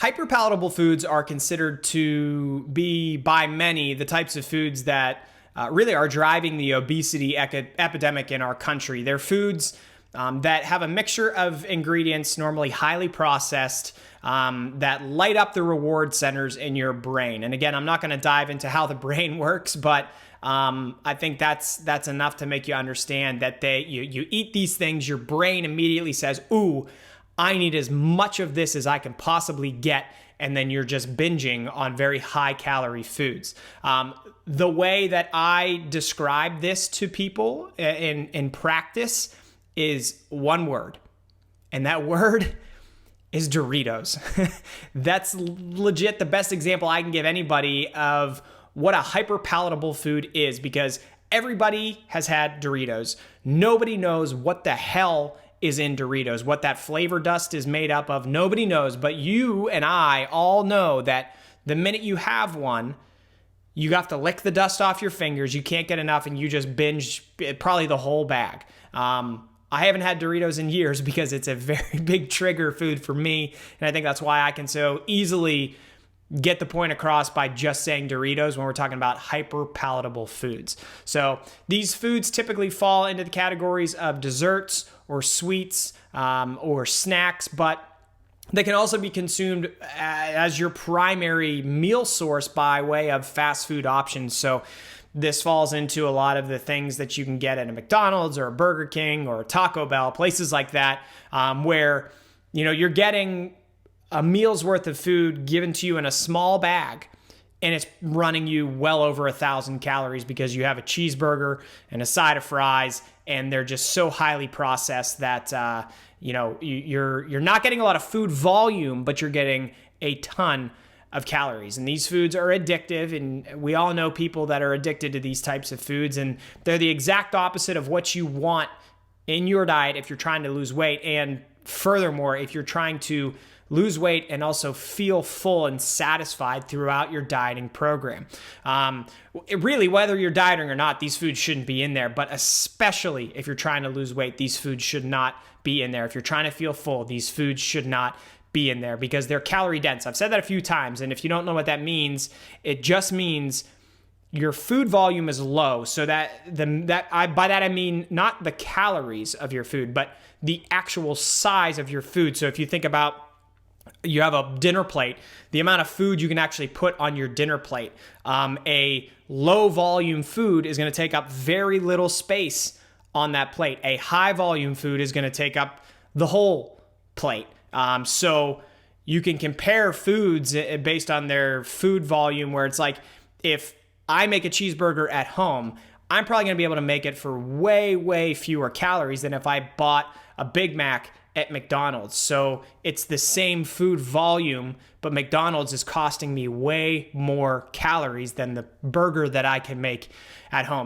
Hyperpalatable foods are considered to be, by many, the types of foods that really are driving the obesity epidemic in our country. They're foods that have a mixture of ingredients, normally highly processed, that light up the reward centers in your brain. And again, I'm not going to dive into how the brain works, but I think that's enough to make you understand that you eat these things, your brain immediately says, "Ooh, I need as much of this as I can possibly get," and then you're just binging on very high calorie foods. The way that I describe this to people in practice is one word, and that word is Doritos. That's legit the best example I can give anybody of what a hyper-palatable food is, because everybody has had Doritos. Nobody knows what the hell is in Doritos, what that flavor dust is made up of. Nobody knows, but you and I all know that the minute you have one, you have to lick the dust off your fingers. You can't get enough, and you just binge probably the whole bag. I haven't had Doritos in years because it's a very big trigger food for me, and I think that's why I can so easily get the point across by just saying Doritos when we're talking about hyper-palatable foods. So these foods typically fall into the categories of desserts or sweets or snacks, but they can also be consumed as your primary meal source by way of fast food options. So this falls into a lot of the things that you can get at a McDonald's or a Burger King or a Taco Bell, places like that, where you're getting a meal's worth of food given to you in a small bag, and it's running you well over 1,000 calories because you have a cheeseburger and a side of fries, and they're just so highly processed that you're not getting a lot of food volume, but you're getting a ton of calories. And these foods are addictive, and we all know people that are addicted to these types of foods, and they're the exact opposite of what you want in your diet if you're trying to lose weight. And furthermore, if you're trying to lose weight and also feel full and satisfied throughout your dieting program. Really, whether you're dieting or not, these foods shouldn't be in there, but especially if you're trying to lose weight, these foods should not be in there. If you're trying to feel full, these foods should not be in there because they're calorie dense. I've said that a few times, and if you don't know what that means, it just means your food volume is low, so by that I mean not the calories of your food, but the actual size of your food. So if you think about, you have a dinner plate, the amount of food you can actually put on your dinner plate. A low volume food is going to take up very little space on that plate. A high volume food is going to take up the whole plate. So you can compare foods based on their food volume, where it's like, if I make a cheeseburger at home, I'm probably going to be able to make it for way, way fewer calories than if I bought a Big Mac at McDonald's. So it's the same food volume, but McDonald's is costing me way more calories than the burger that I can make at home.